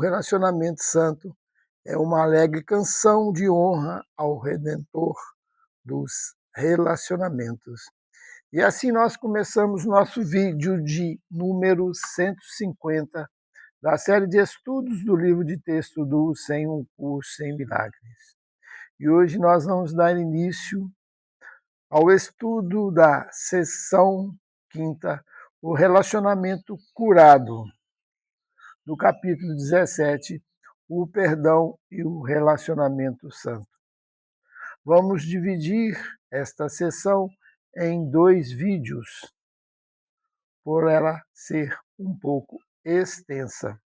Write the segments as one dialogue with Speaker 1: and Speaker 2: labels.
Speaker 1: relacionamento santo é uma alegre canção de honra ao Redentor dos relacionamentos. E assim nós começamos nosso vídeo de número 150 da série de estudos do livro de texto do Sem um Curso em Milagres. E hoje nós vamos dar início ao estudo da sessão quinta, o relacionamento curado, do capítulo 17, o perdão e o relacionamento santo. Vamos dividir esta sessão em 2 vídeos, por ela ser um pouco extensa.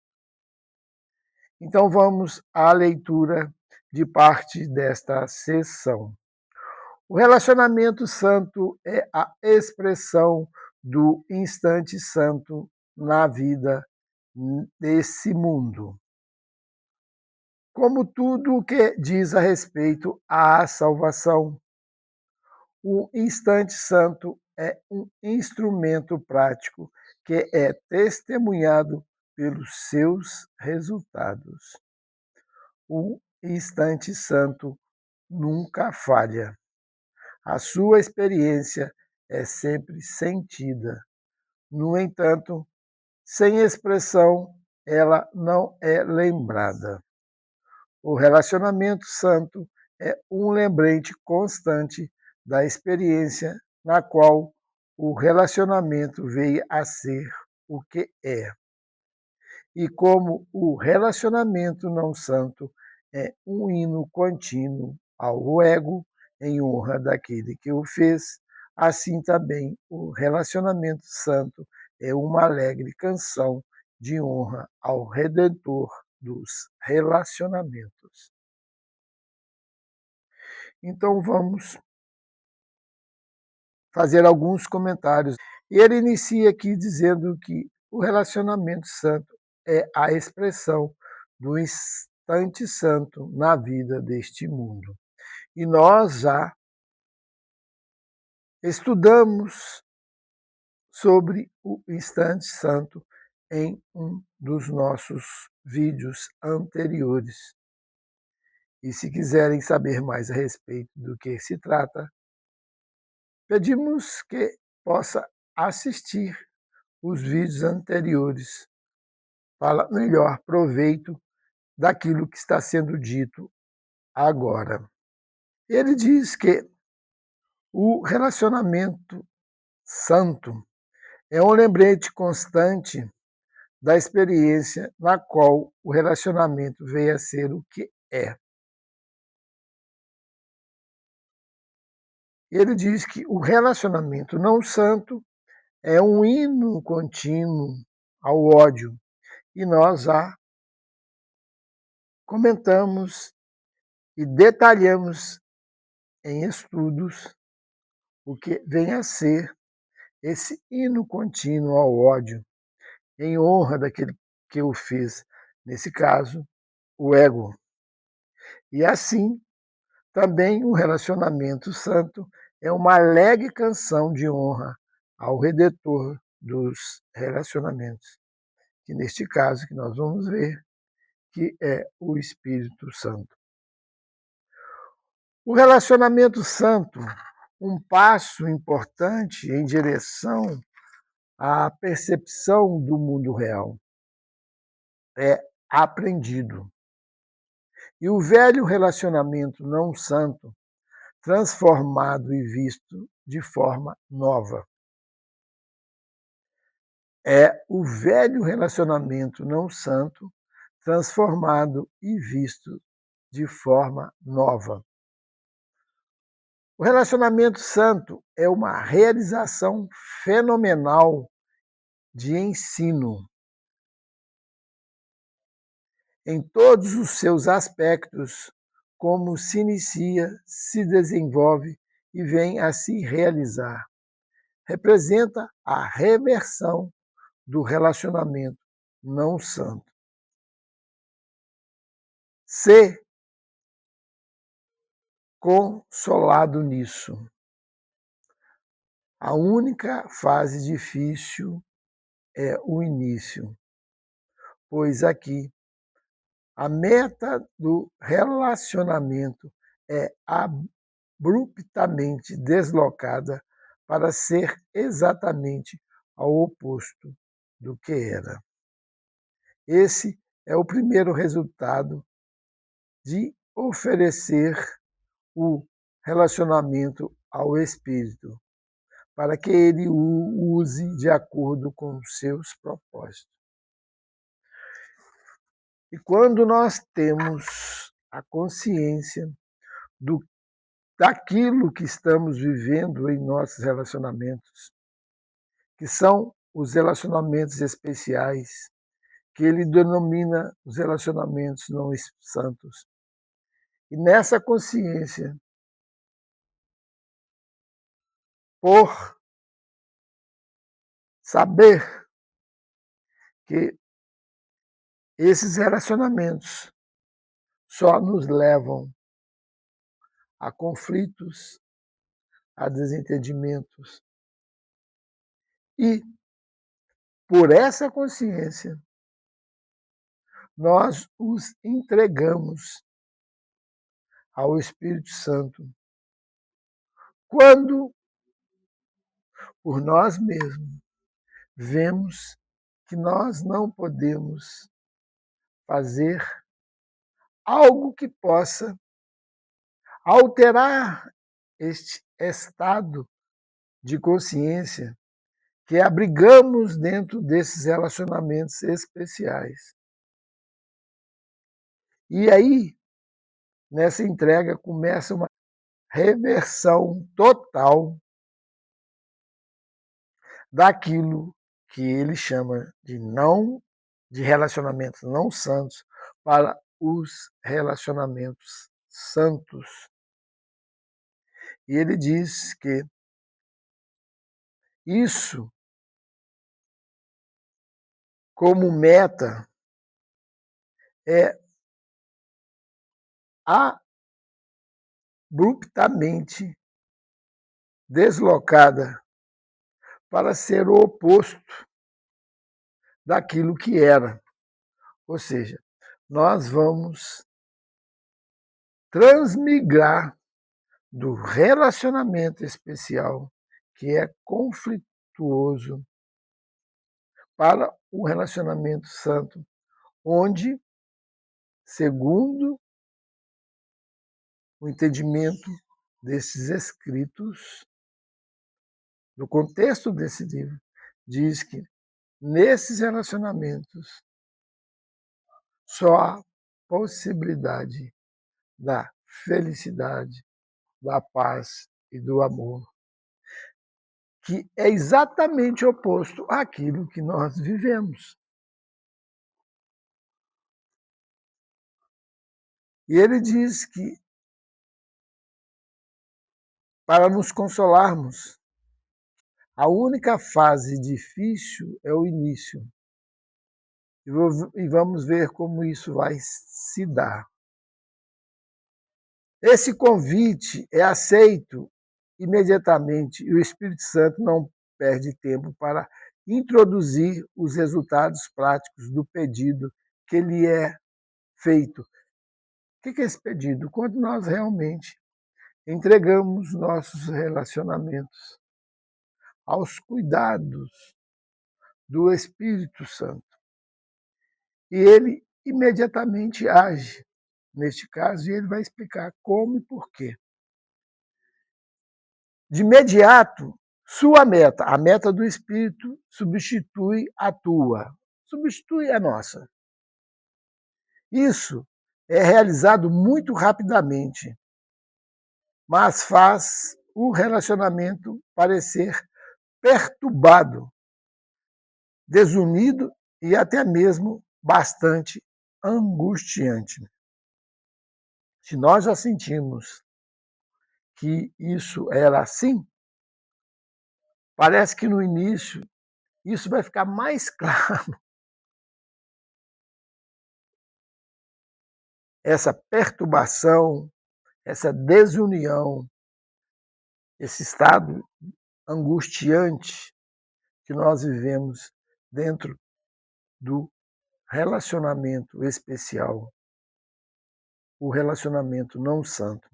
Speaker 1: Então vamos à leitura de parte desta sessão. O relacionamento santo é a expressão do instante santo na vida desse mundo. Como tudo o que diz a respeito à salvação, o instante santo é um instrumento prático que é testemunhado pelos seus resultados. O instante santo nunca falha. A sua experiência é sempre sentida. No entanto, sem expressão, ela não é lembrada. O relacionamento santo é um lembrete constante da experiência na qual o relacionamento veio a ser o que é. E como o relacionamento não santo é um hino contínuo ao ego em honra daquele que o fez, assim também o relacionamento santo é uma alegre canção de honra ao Redentor dos relacionamentos. Então vamos fazer alguns comentários. Ele inicia aqui dizendo que o relacionamento santo é a expressão do instante santo na vida deste mundo. E nós já estudamos sobre o instante santo em um dos nossos vídeos anteriores. E se quiserem saber mais a respeito do que se trata, pedimos que possa assistir os vídeos anteriores para melhor proveito daquilo que está sendo dito agora. Ele diz que o relacionamento santo é um lembrete constante da experiência na qual o relacionamento veio a ser o que é. Ele diz que o relacionamento não santo é um hino contínuo ao ódio, e nós já comentamos e detalhamos em estudos o que vem a ser esse hino contínuo ao ódio, em honra daquele que o fez, nesse caso, o ego. E assim, também o relacionamento santo é uma alegre canção de honra ao Redentor dos relacionamentos, que neste caso que nós vamos ver, que é o Espírito Santo. O relacionamento santo, um passo importante em direção à percepção do mundo real, é aprendido. E o velho relacionamento não santo, transformado e visto de forma nova. É o velho relacionamento não santo, transformado e visto de forma nova. O relacionamento santo é uma realização fenomenal de ensino em todos os seus aspectos, como se inicia, se desenvolve e vem a se realizar. Representa a reversão do relacionamento não santo. Ser consolado nisso. A única fase difícil é o início, pois aqui A meta do relacionamento é abruptamente deslocada para ser exatamente ao oposto do que era. Esse é o primeiro resultado de oferecer o relacionamento ao espírito, para que ele o use de acordo com os seus propósitos. E quando nós temos a consciência daquilo que estamos vivendo em nossos relacionamentos, que são os relacionamentos especiais, que ele denomina os relacionamentos não santos. E nessa consciência, por saber que esses relacionamentos só nos levam a conflitos, a desentendimentos. E, por essa consciência, nós os entregamos ao Espírito Santo. Quando, por nós mesmos, vemos que nós não podemos fazer algo que possa alterar este estado de consciência que abrigamos dentro desses relacionamentos especiais. E aí, nessa entrega, começa uma reversão total daquilo que ele chama de relacionamentos não santos para os relacionamentos santos. E ele diz que isso, como meta, é abruptamente deslocada para ser o oposto daquilo que era. Ou seja, nós vamos transmigrar do relacionamento especial, que é conflituoso, para o relacionamento santo, onde, segundo o entendimento desses escritos, no contexto desse livro, diz que nesses relacionamentos só há possibilidade da felicidade, da paz e do amor, que é exatamente oposto àquilo que nós vivemos. E ele diz que, para nos consolarmos, a única fase difícil é o início. E vamos ver como isso vai se dar. Esse convite é aceito imediatamente e o Espírito Santo não perde tempo para introduzir os resultados práticos do pedido que lhe é feito. O que é esse pedido? Quando nós realmente entregamos nossos relacionamentos aos cuidados do Espírito Santo. E ele imediatamente age neste caso e ele vai explicar como e por quê. De imediato, sua meta, a meta do Espírito, substitui a tua, substitui a nossa. Isso é realizado muito rapidamente, mas faz o relacionamento parecer perturbado, desunido e até mesmo bastante angustiante. Se nós já sentimos que isso era assim, parece que no início isso vai ficar mais claro. Essa perturbação, essa desunião, esse estado angustiante que nós vivemos dentro do relacionamento especial. o relacionamento não santo.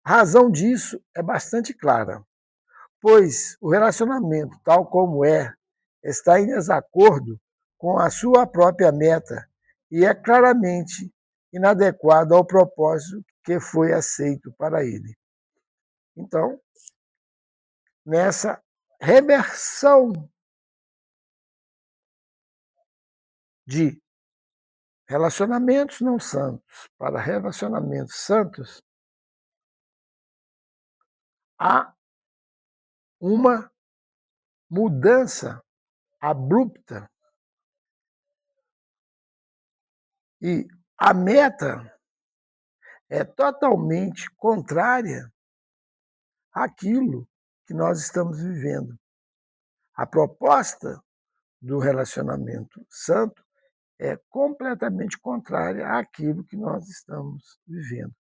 Speaker 1: A razão disso é bastante clara, pois o relacionamento, tal como está em desacordo com a sua própria meta e é claramente inadequado ao propósito que foi aceito para ele. Então, nessa reversão de relacionamentos não santos para relacionamentos santos, há uma mudança abrupta e a meta é totalmente contrária àquilo que nós estamos vivendo. A proposta do relacionamento santo é completamente contrária àquilo que nós estamos vivendo.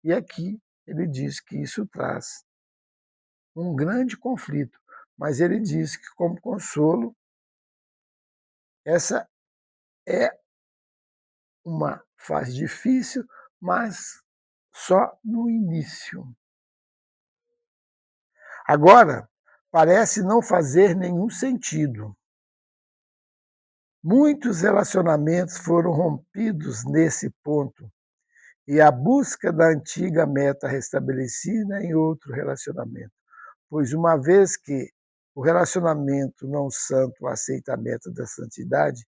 Speaker 1: E aqui ele diz que isso traz um grande conflito, mas ele diz que, como consolo, essa é uma fase difícil, mas só no início. Agora, parece não fazer nenhum sentido. Muitos relacionamentos foram rompidos nesse ponto e a busca da antiga meta restabelecida em outro relacionamento. Pois uma vez que o relacionamento não santo aceita a meta da santidade,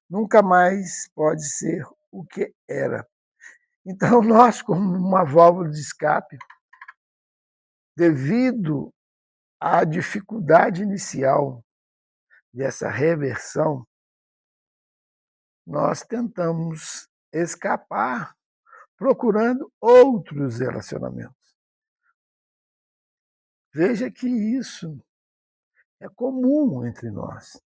Speaker 1: nunca mais pode ser o que era. Então, nós, como uma válvula de escape, devido à dificuldade inicial dessa reversão, nós tentamos escapar procurando outros relacionamentos. Veja que isso é comum entre nós.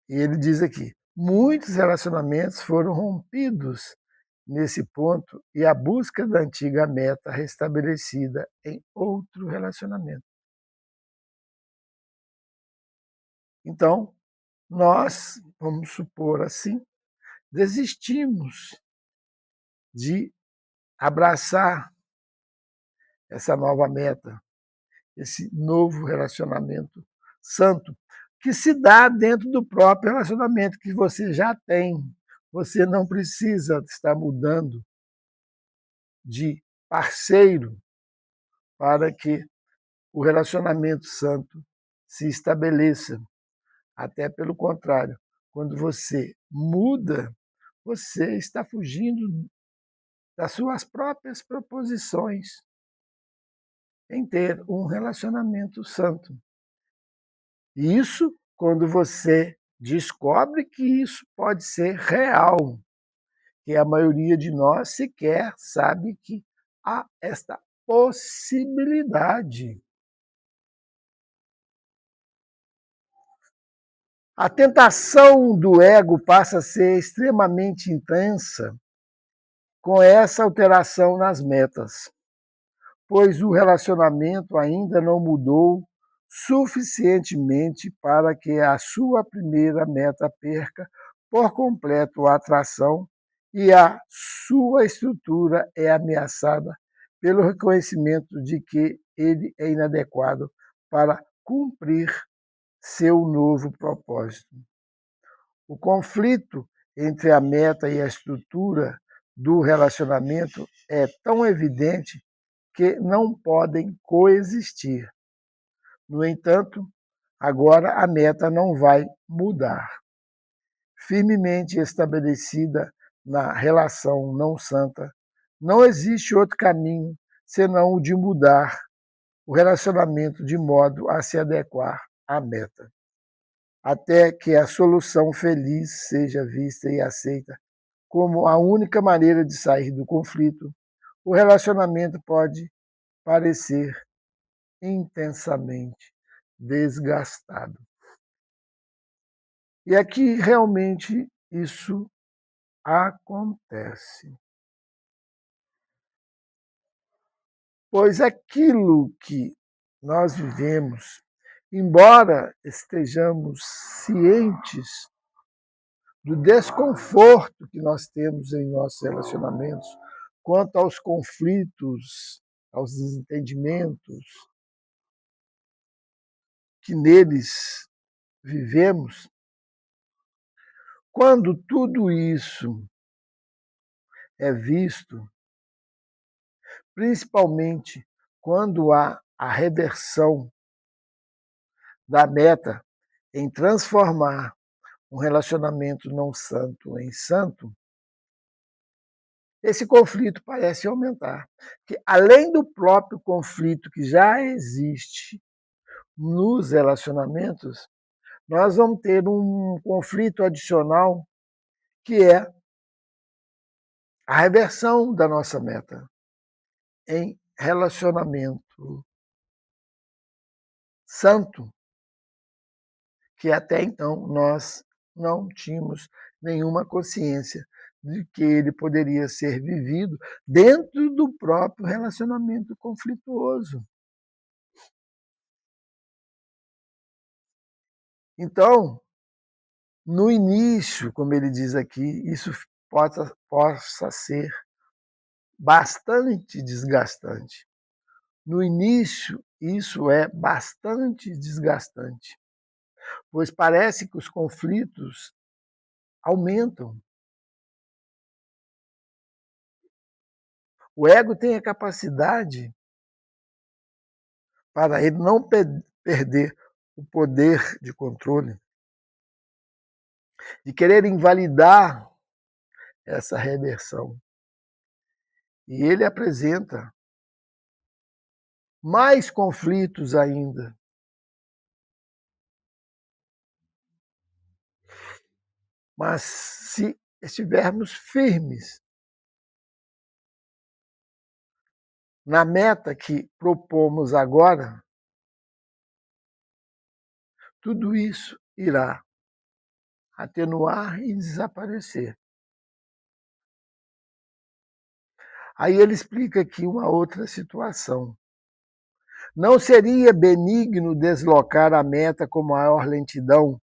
Speaker 1: E ele diz aqui: muitos relacionamentos foram rompidos nesse ponto e a busca da antiga meta restabelecida em outro relacionamento. Então, nós, vamos supor assim, desistimos de abraçar essa nova meta, esse novo relacionamento santo, que se dá dentro do próprio relacionamento que você já tem. Você não precisa estar mudando de parceiro para que o relacionamento santo se estabeleça. Até pelo contrário, quando você muda, você está fugindo das suas próprias proposições em ter um relacionamento santo. E isso quando você descobre que isso pode ser real, que a maioria de nós sequer sabe que há esta possibilidade. A tentação do ego passa a ser extremamente intensa com essa alteração nas metas, pois o relacionamento ainda não mudou suficientemente para que a sua primeira meta perca por completo a atração e a sua estrutura é ameaçada pelo reconhecimento de que ele é inadequado para cumprir seu novo propósito. O conflito entre a meta e a estrutura do relacionamento é tão evidente que não podem coexistir. No entanto, agora a meta não vai mudar. Firmemente estabelecida na relação não santa, não existe outro caminho senão o de mudar o relacionamento de modo a se adequar à meta, até que a solução feliz seja vista e aceita como a única maneira de sair do conflito. O relacionamento pode parecer intensamente desgastado. E aqui realmente isso acontece. Pois aquilo que nós vivemos, embora estejamos cientes do desconforto que nós temos em nossos relacionamentos, quanto aos conflitos, aos desentendimentos que neles vivemos, quando tudo isso é visto, principalmente quando há a reversão da meta em transformar um relacionamento não santo em santo, esse conflito parece aumentar. Que além do próprio conflito que já existe nos relacionamentos, nós vamos ter um conflito adicional que é a reversão da nossa meta em relacionamento santo, que até então nós não tínhamos nenhuma consciência de que ele poderia ser vivido dentro do próprio relacionamento conflituoso. Então, no início, como ele diz aqui, isso possa ser bastante desgastante. No início, isso é bastante desgastante, pois parece que os conflitos aumentam. O ego tem a capacidade para ele não perder o poder de controle, de querer invalidar essa reversão. E ele apresenta mais conflitos ainda. Mas se estivermos firmes na meta que propomos agora, tudo isso irá atenuar e desaparecer. Aí ele explica aqui uma outra situação. Não seria benigno deslocar a meta com maior lentidão,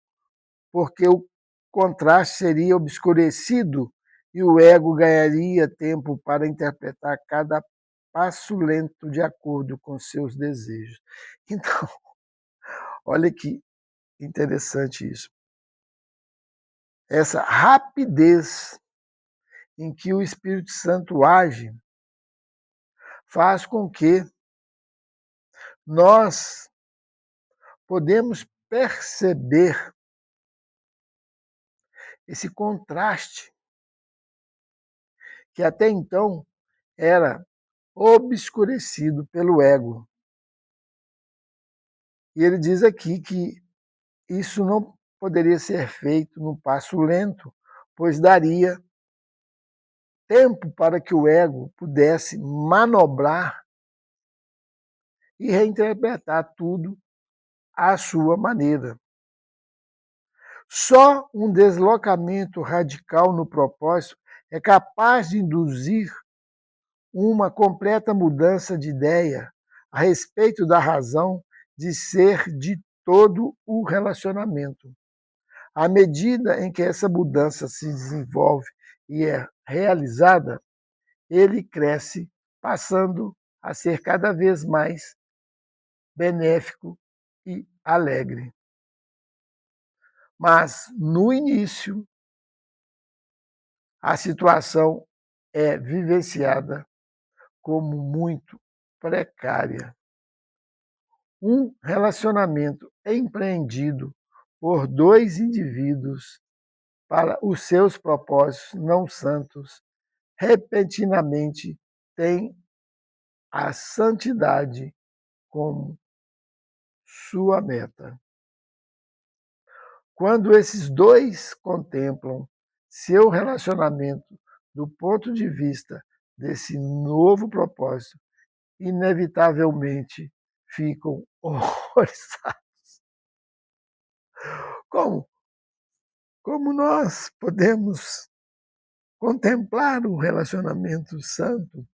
Speaker 1: porque o contraste seria obscurecido e o ego ganharia tempo para interpretar cada passo lento de acordo com seus desejos. Então, olha que interessante isso. Essa rapidez em que o Espírito Santo age faz com que nós podemos perceber esse contraste que até então era obscurecido pelo ego. E ele diz aqui que isso não poderia ser feito num passo lento, pois daria tempo para que o ego pudesse manobrar e reinterpretar tudo à sua maneira. Só um deslocamento radical no propósito é capaz de induzir uma completa mudança de ideia a respeito da razão de ser de todo o relacionamento. À medida em que essa mudança se desenvolve e é realizada, ele cresce, passando a ser cada vez mais benéfico e alegre. Mas, no início, a situação é vivenciada como muito precária. Um relacionamento empreendido por dois indivíduos para os seus propósitos não santos, repentinamente tem a santidade como sua meta. Quando esses dois contemplam seu relacionamento do ponto de vista desse novo propósito, inevitavelmente ficam horrorizados. Como? Como nós podemos contemplar um relacionamento santo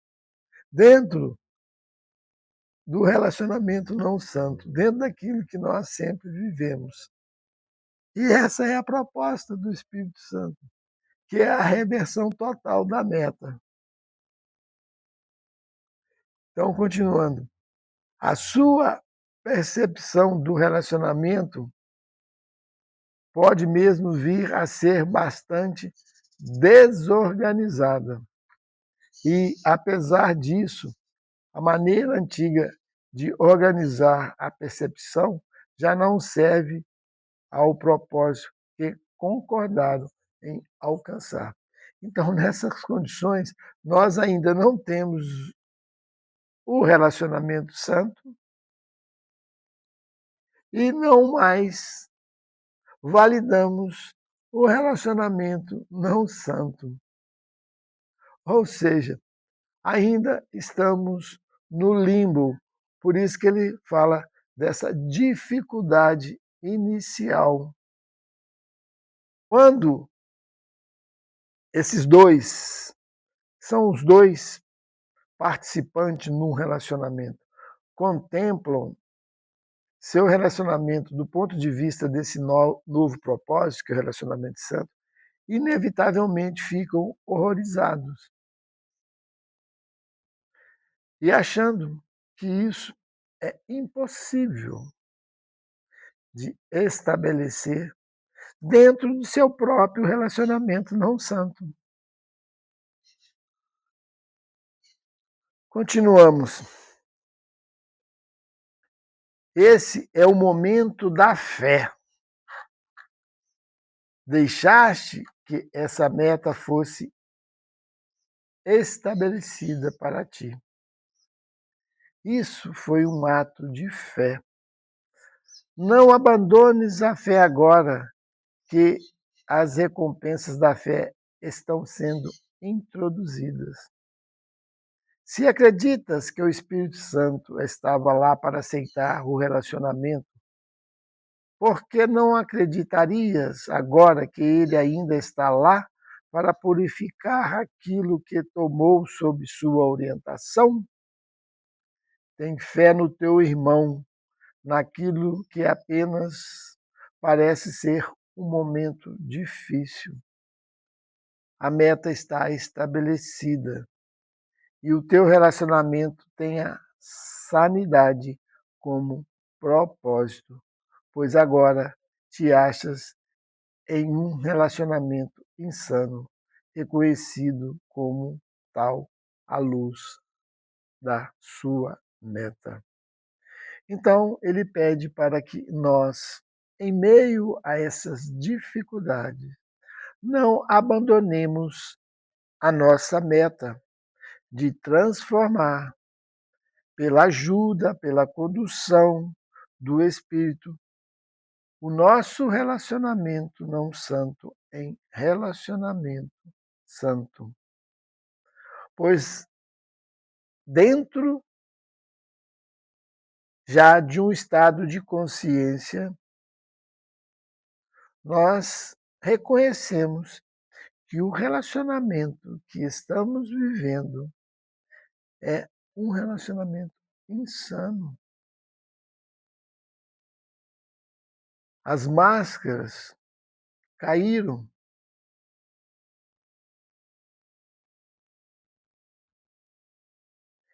Speaker 1: dentro do relacionamento não santo, dentro daquilo que nós sempre vivemos? E essa é a proposta do Espírito Santo, que é a reversão total da meta. Então, continuando, a sua percepção do relacionamento pode mesmo vir a ser bastante desorganizada. E, apesar disso, a maneira antiga de organizar a percepção já não serve ao propósito que concordaram em alcançar. Então, nessas condições, nós ainda não temos o relacionamento santo e não mais validamos o relacionamento não santo. Ou seja, ainda estamos no limbo. Por isso que ele fala dessa dificuldade inicial. Quando esses dois são os dois participantes num relacionamento, contemplam seu relacionamento do ponto de vista desse novo propósito, que é o relacionamento santo, inevitavelmente ficam horrorizados e achando que isso é impossível de estabelecer dentro do seu próprio relacionamento não santo. Continuamos. Esse é o momento da fé. Deixaste que essa meta fosse estabelecida para ti. Isso foi um ato de fé. Não abandones a fé agora, que as recompensas da fé estão sendo introduzidas. Se acreditas que o Espírito Santo estava lá para aceitar o relacionamento, por que não acreditarias agora que ele ainda está lá para purificar aquilo que tomou sob sua orientação? Tem fé no teu irmão, naquilo que apenas parece ser um momento difícil. A meta está estabelecida e o teu relacionamento tem a sanidade como propósito, pois agora te achas em um relacionamento insano, reconhecido como tal à luz da sua meta. Então, ele pede para que nós, em meio a essas dificuldades, não abandonemos a nossa meta de transformar, pela ajuda, pela condução do Espírito, o nosso relacionamento não santo em relacionamento santo. Pois dentro já de um estado de consciência, nós reconhecemos que o relacionamento que estamos vivendo é um relacionamento insano. As máscaras caíram.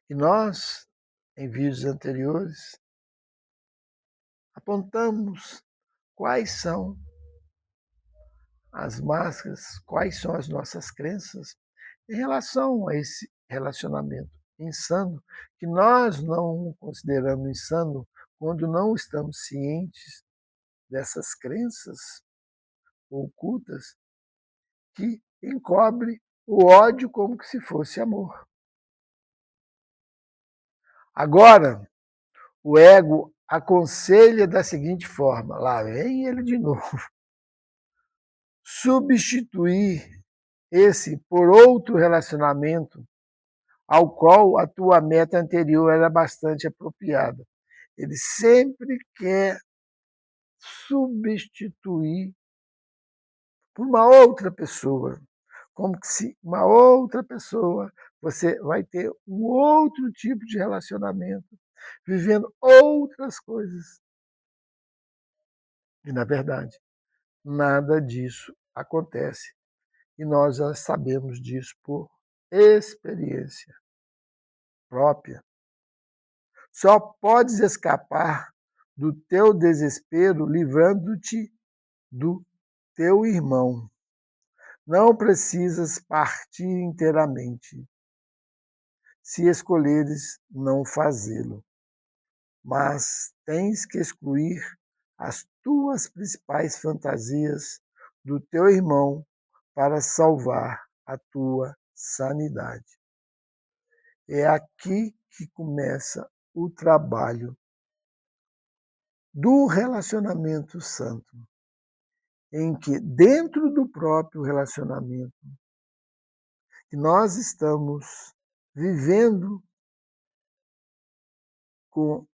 Speaker 1: E nós, em vídeos anteriores, apontamos quais são as máscaras, quais são as nossas crenças em relação a esse relacionamento insano, que nós não consideramos insano quando não estamos cientes dessas crenças ocultas que encobre o ódio como que se fosse amor. Agora, o ego aconselha da seguinte forma, lá vem ele de novo, substituir esse por outro relacionamento ao qual a tua meta anterior era bastante apropriada. Ele sempre quer substituir por uma outra pessoa, como que se uma outra pessoa, você vai ter um outro tipo de relacionamento, vivendo outras coisas. E, na verdade, nada disso acontece. E nós já sabemos disso por experiência própria. Só podes escapar do teu desespero livrando-te do teu irmão. Não precisas partir inteiramente, se escolheres não fazê-lo, mas tens que excluir as tuas principais fantasias do teu irmão para salvar a tua sanidade. É aqui que começa o trabalho do relacionamento santo, em que dentro do próprio relacionamento que nós estamos vivendo com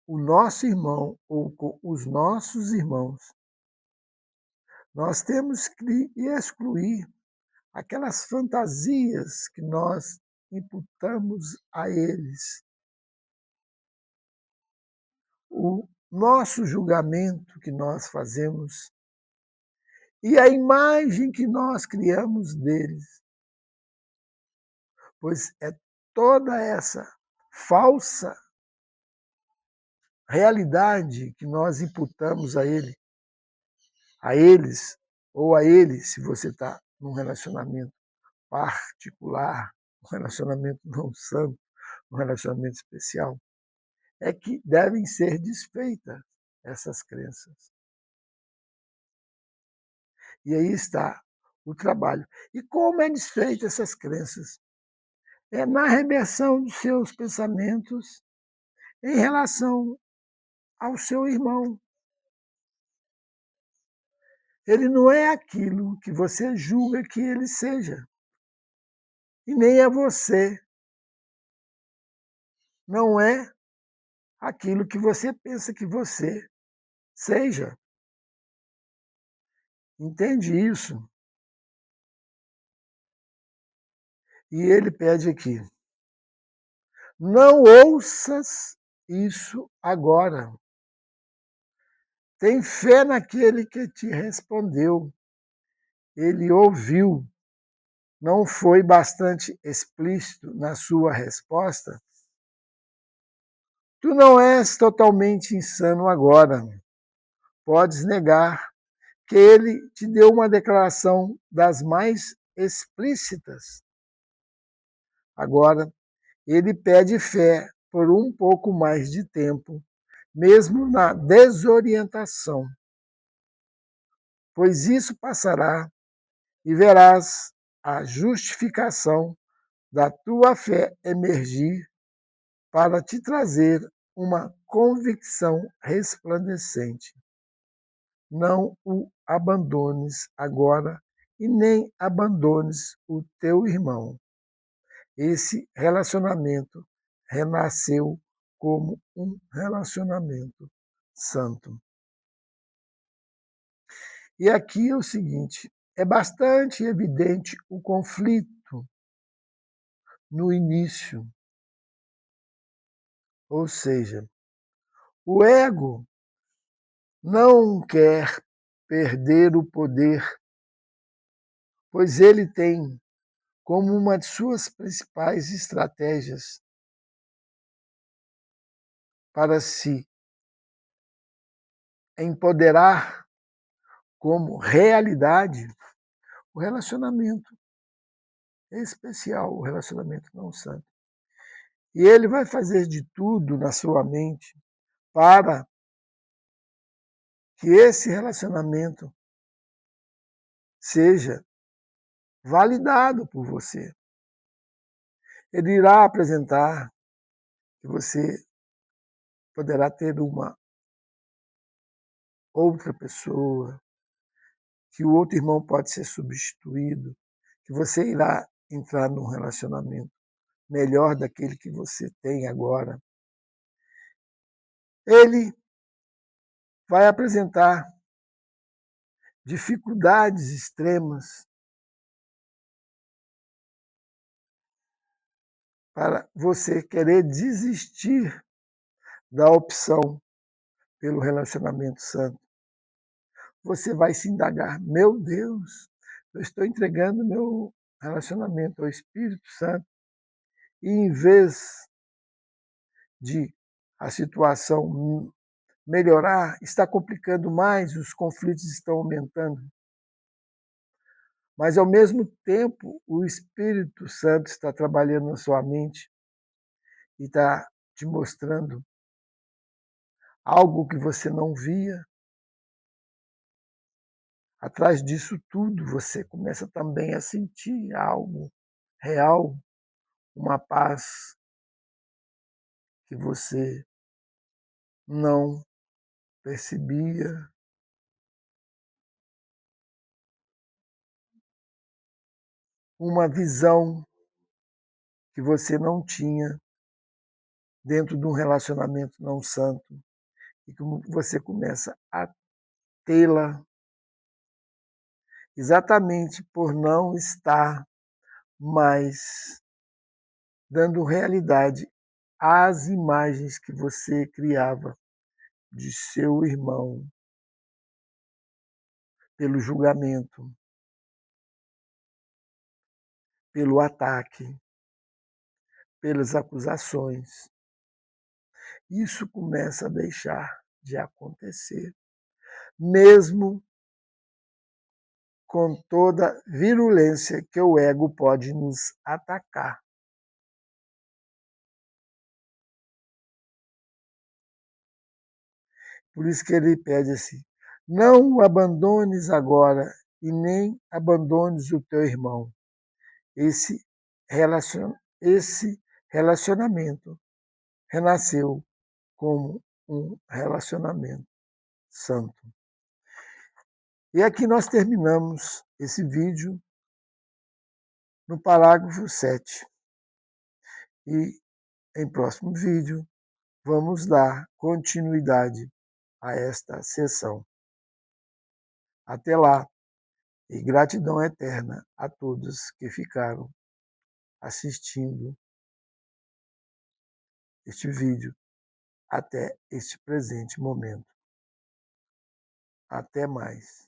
Speaker 1: o nosso irmão ou com os nossos irmãos, nós temos que excluir aquelas fantasias que nós imputamos a eles, o nosso julgamento que nós fazemos e a imagem que nós criamos deles, pois é toda essa falsa realidade que nós imputamos a eles, ou a ele, se você está num relacionamento particular, um relacionamento não santo, um relacionamento especial, é que devem ser desfeitas essas crenças. E aí está o trabalho. E como é desfeita essas crenças? É na reversão dos seus pensamentos em relação ao seu irmão. Ele não é aquilo que você julga que ele seja. E nem é você. Não é aquilo que você pensa que você seja. Entende isso? E ele pede aqui: não ouças isso agora. Tem fé naquele que te respondeu. Ele ouviu. Não foi bastante explícito na sua resposta? Tu não és totalmente insano agora. Podes negar que ele te deu uma declaração das mais explícitas. Agora, ele pede fé por um pouco mais de tempo, mesmo na desorientação, pois isso passará e verás a justificação da tua fé emergir para te trazer uma convicção resplandecente. Não o abandones agora e nem abandones o teu irmão. Esse relacionamento renasceu como um relacionamento santo. E aqui é o seguinte: é bastante evidente o conflito no início, ou seja, o ego não quer perder o poder, pois ele tem como uma de suas principais estratégias para se empoderar como realidade o relacionamento especial, o relacionamento não santo. E ele vai fazer de tudo na sua mente para que esse relacionamento seja validado por você. Ele irá apresentar que você poderá ter uma outra pessoa, que o outro irmão pode ser substituído, que você irá entrar num relacionamento melhor daquele que você tem agora. Ele vai apresentar dificuldades extremas para você querer desistir da opção pelo relacionamento santo. você vai se indagar: meu Deus, eu estou entregando meu relacionamento ao Espírito Santo e em vez de a situação melhorar, está complicando mais, os conflitos estão aumentando. Mas, ao mesmo tempo, o Espírito Santo está trabalhando na sua mente e está te mostrando algo que você não via. Atrás disso tudo, você começa também a sentir algo real, uma paz que você não percebia, uma visão que você não tinha dentro de um relacionamento não santo, e como você começa a tê-la exatamente por não estar mais dando realidade às imagens que você criava de seu irmão pelo julgamento, pelo ataque, pelas acusações. Isso começa a deixar de acontecer, mesmo com toda virulência que o ego pode nos atacar. Por isso que ele pede assim: não o abandones agora e nem abandones o teu irmão. Esse, esse relacionamento renasceu como um relacionamento santo. E aqui nós terminamos esse vídeo no parágrafo 7. E em próximo vídeo vamos dar continuidade a esta sessão. Até lá, e gratidão eterna a todos que ficaram assistindo este vídeo até este presente momento. Até mais.